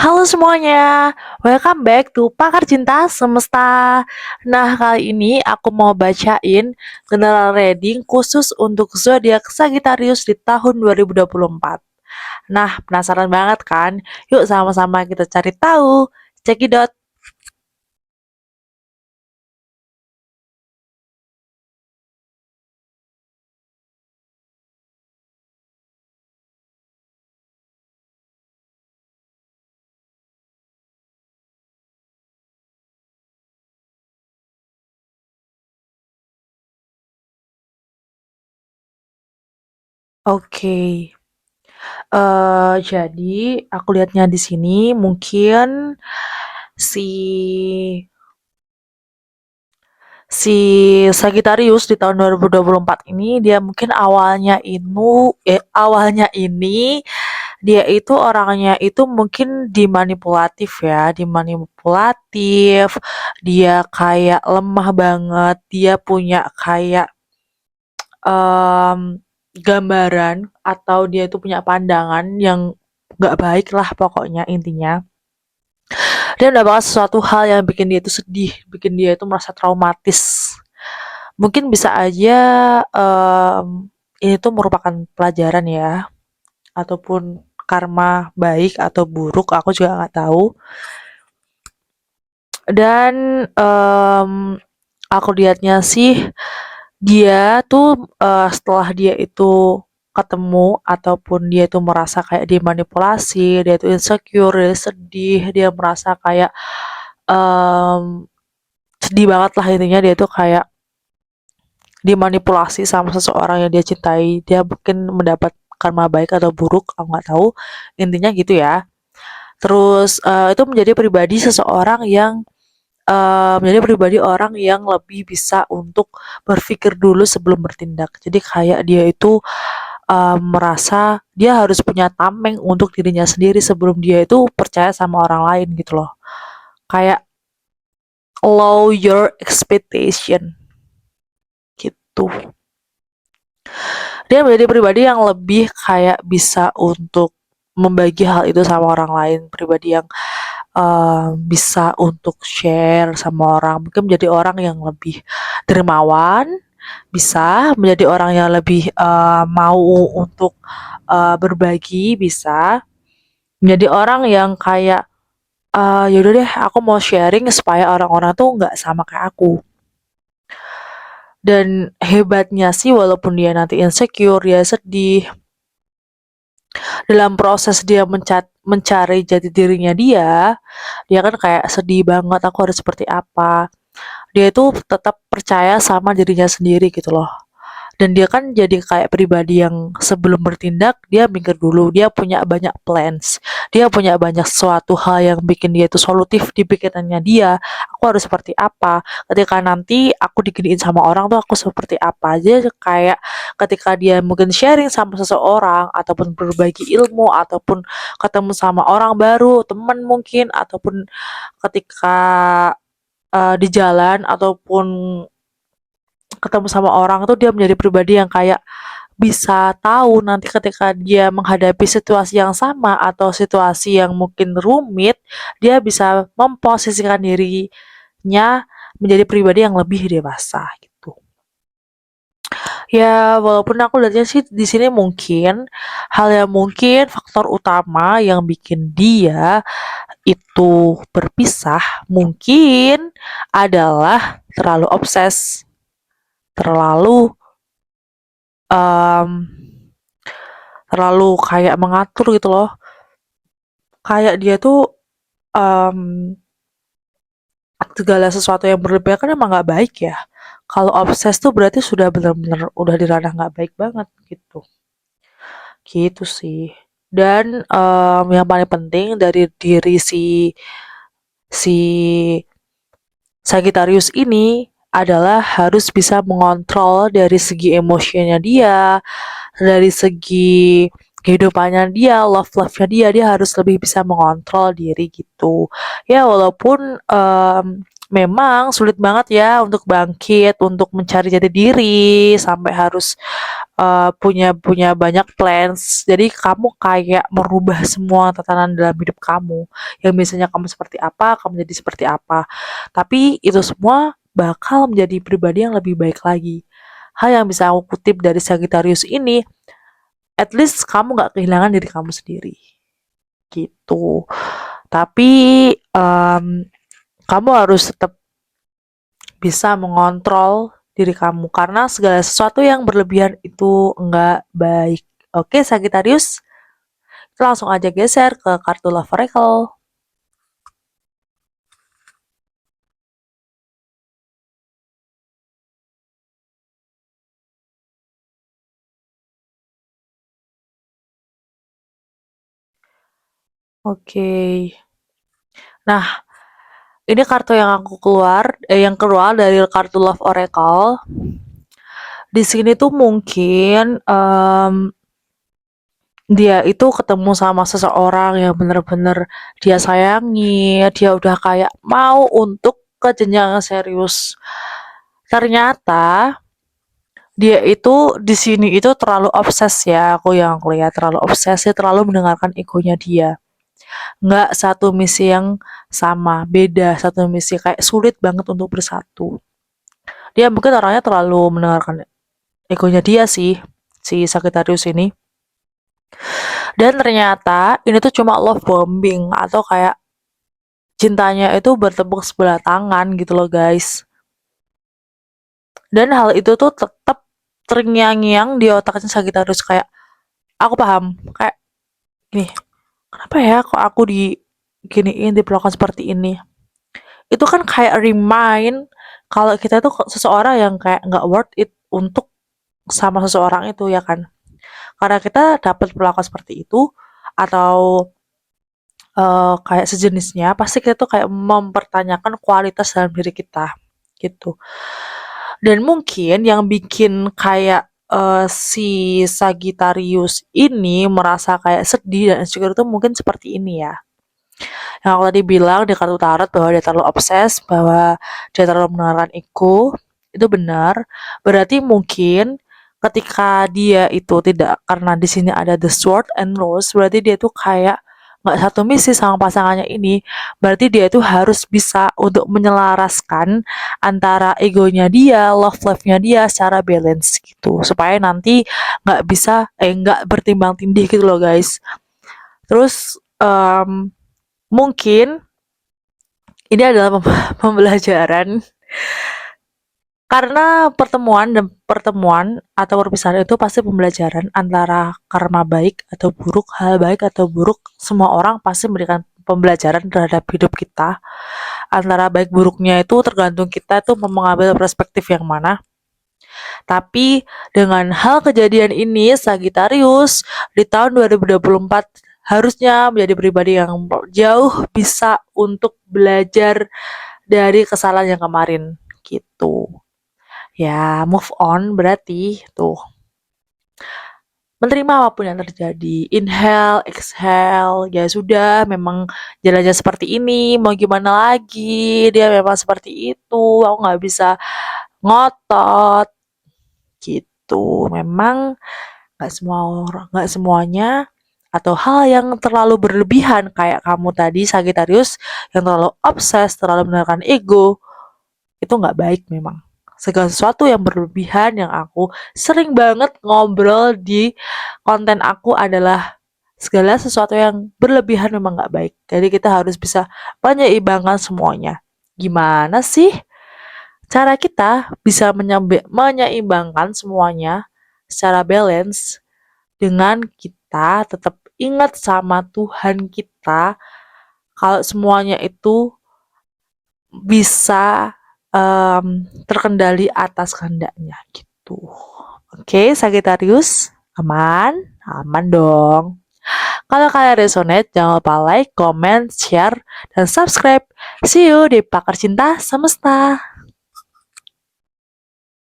Halo semuanya, welcome back to Pakar Cinta Semesta. Nah, kali ini aku mau bacain general reading khusus untuk zodiak Sagittarius di tahun 2024. Nah, penasaran banget kan? Yuk sama-sama kita cari tahu. Cekidot. Oke, jadi aku lihatnya di sini mungkin si si Sagittarius di tahun 2024 ini dia mungkin awalnya ini dia itu orangnya itu mungkin dimanipulatif ya, dimanipulatif, dia kayak lemah banget, dia punya kayak gambaran atau dia itu punya pandangan yang nggak baik lah pokoknya intinya. Dia mendapatkan sesuatu hal yang bikin dia itu sedih, bikin dia itu merasa traumatis. Mungkin bisa aja ini tuh merupakan pelajaran ya, ataupun karma baik atau buruk, aku juga nggak tahu. Dan aku lihatnya sih dia tuh setelah dia itu ketemu ataupun dia itu merasa kayak dimanipulasi, dia itu insecure, dia sedih, dia merasa kayak em, sedih banget lah intinya dia tuh kayak dimanipulasi sama seseorang yang dia cintai, dia mungkin mendapat karma baik atau buruk, aku nggak tahu. Intinya gitu ya. Terus itu menjadi pribadi seseorang yang menjadi pribadi orang yang lebih bisa untuk berpikir dulu sebelum bertindak. Jadi kayak dia itu merasa dia harus punya tameng untuk dirinya sendiri sebelum dia itu percaya sama orang lain gitu loh. Kayak low your expectation gitu. Dia menjadi pribadi yang lebih kayak bisa untuk membagi hal itu sama orang lain, pribadi yang bisa untuk share sama orang, mungkin menjadi orang yang lebih dermawan, bisa menjadi orang yang lebih mau untuk berbagi, bisa menjadi orang yang kayak yaudah deh aku mau sharing supaya orang-orang tuh nggak sama kayak aku. Dan hebatnya sih walaupun dia nanti insecure, dia sedih, dalam proses dia mencari jati dirinya dia kan kayak sedih banget aku harus seperti apa. Dia itu tetap percaya sama dirinya sendiri gitu loh. Dan dia kan jadi kayak pribadi yang sebelum bertindak dia mikir dulu, dia punya banyak plans, dia punya banyak suatu hal yang bikin dia itu solutif di pikirannya dia. Aku harus seperti apa? Ketika nanti aku diginiin sama orang tuh aku seperti apa aja, kayak ketika dia mungkin sharing sama seseorang ataupun berbagi ilmu ataupun ketemu sama orang baru, teman mungkin ataupun ketika di jalan ataupun ketemu sama orang tuh dia menjadi pribadi yang kayak bisa tahu nanti ketika dia menghadapi situasi yang sama atau situasi yang mungkin rumit, dia bisa memposisikan dirinya menjadi pribadi yang lebih dewasa gitu. Ya, walaupun aku lihatnya sih di sini mungkin hal yang mungkin faktor utama yang bikin dia itu berpisah mungkin adalah terlalu obses, terlalu em, terlalu kayak mengatur gitu loh. Kayak dia tuh em, segala sesuatu yang berlebihan kan emang nggak baik ya. Kalau obses tuh berarti sudah benar-benar udah di ranah nggak baik banget gitu. Gitu sih. Dan yang paling penting dari diri si Sagittarius ini adalah harus bisa mengontrol dari segi emosinya dia, dari segi kehidupannya dia, love-nya dia harus lebih bisa mengontrol diri gitu. Ya walaupun memang sulit banget ya untuk bangkit, untuk mencari jati diri, sampai harus punya punya banyak plans. Jadi kamu kayak merubah semua tatanan dalam hidup kamu. Yang biasanya kamu seperti apa, kamu jadi seperti apa. Tapi itu semua bakal menjadi pribadi yang lebih baik lagi. Hal yang bisa aku kutip dari Sagittarius ini, at least kamu gak kehilangan diri kamu sendiri. Gitu. Tapi kamu harus tetap bisa mengontrol diri kamu karena segala sesuatu yang berlebihan itu enggak baik. Oke, Sagittarius, kita langsung aja geser ke kartu Love Oracle. Oke. Nah, ini kartu yang keluar dari kartu Love Oracle. Di sini tuh mungkin dia itu ketemu sama seseorang yang bener-bener dia sayangi, dia udah kayak mau untuk ke jenjang serius. Ternyata dia itu di sini itu terlalu obses ya, aku yang lihat terlalu obses, dia terlalu mendengarkan egonya dia. Nggak satu misi yang sama, beda satu misi, kayak sulit banget untuk bersatu. Dia mungkin orangnya terlalu mendengarkan egonya dia sih, si Sagittarius ini. Dan ternyata ini tuh cuma love bombing atau kayak cintanya itu bertepuk sebelah tangan gitu loh guys. Dan hal itu tuh tetap terngiang-ngiang di otaknya Sagittarius, kayak aku paham, kayak gini, kenapa ya kok aku diginiin, diperlakukan seperti ini. Itu kan kayak remind kalau kita tuh seseorang yang kayak nggak worth it untuk sama seseorang itu ya kan. Karena kita dapat perlakuan seperti itu atau kayak sejenisnya, pasti kita tuh kayak mempertanyakan kualitas dalam diri kita gitu. Dan mungkin yang bikin kayak si Sagittarius ini merasa kayak sedih dan insecure itu mungkin seperti ini ya. Yang aku tadi bilang di kartu tarot bahwa dia terlalu obses, bahwa dia terlalu mendengarkan ego, itu benar. Berarti mungkin ketika dia itu tidak, karena di sini ada the sword and rose, berarti dia tuh kayak nggak satu misi sama pasangannya ini. Berarti dia itu harus bisa untuk menyelaraskan antara egonya dia, love life-nya dia secara balance gitu, supaya nanti nggak bertimbang tindih gitu loh guys. Terus mungkin ini adalah pembelajaran karena pertemuan atau perpisahan itu pasti pembelajaran antara karma baik atau buruk, hal baik atau buruk. Semua orang pasti memberikan pembelajaran terhadap hidup kita. Antara baik buruknya itu tergantung kita tuh mau mengambil perspektif yang mana. Tapi dengan hal kejadian ini, Sagittarius di tahun 2024 harusnya menjadi pribadi yang jauh bisa untuk belajar dari kesalahan yang kemarin gitu. Ya, move on berarti tuh menerima apapun yang terjadi. Inhale, exhale, ya sudah, memang jalannya seperti ini, mau gimana lagi, dia memang seperti itu, aku nggak bisa ngotot gitu. Memang nggak semuanya atau hal yang terlalu berlebihan kayak kamu tadi Sagittarius yang terlalu obses, terlalu menekan ego, itu nggak baik memang. Segala sesuatu yang berlebihan yang aku sering banget ngobrol di konten aku adalah segala sesuatu yang berlebihan memang nggak baik. Jadi kita harus bisa menyeimbangkan semuanya. Gimana sih cara kita bisa menyeimbangkan semuanya secara balance dengan kita tetap ingat sama Tuhan kita kalau semuanya itu bisa terkendali atas kehendaknya gitu. Oke, Sagittarius, aman? Aman dong. Kalau kalian resonate, jangan lupa like, comment, share, dan subscribe. See you di Pakar Cinta Semesta.